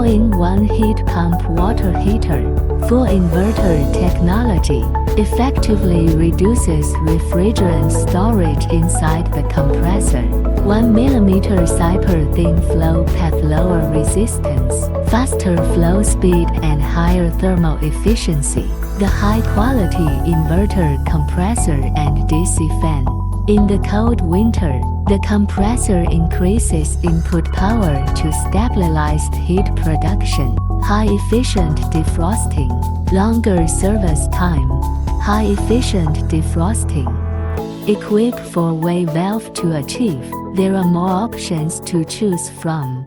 all-in-one heat pump water heater. Full inverter technology effectively reduces refrigerant storage inside the compressor. 1 mm zipper thin flow path, lower resistance, faster flow speed and higher thermal efficiency. The high-quality inverter compressor and DC fan. In the cold winter, the compressor increases input power to stabilize heat production. High-efficient defrosting, longer service time. High-efficient defrosting. Equipped 4-way valve to achieve. There are more options to choose from.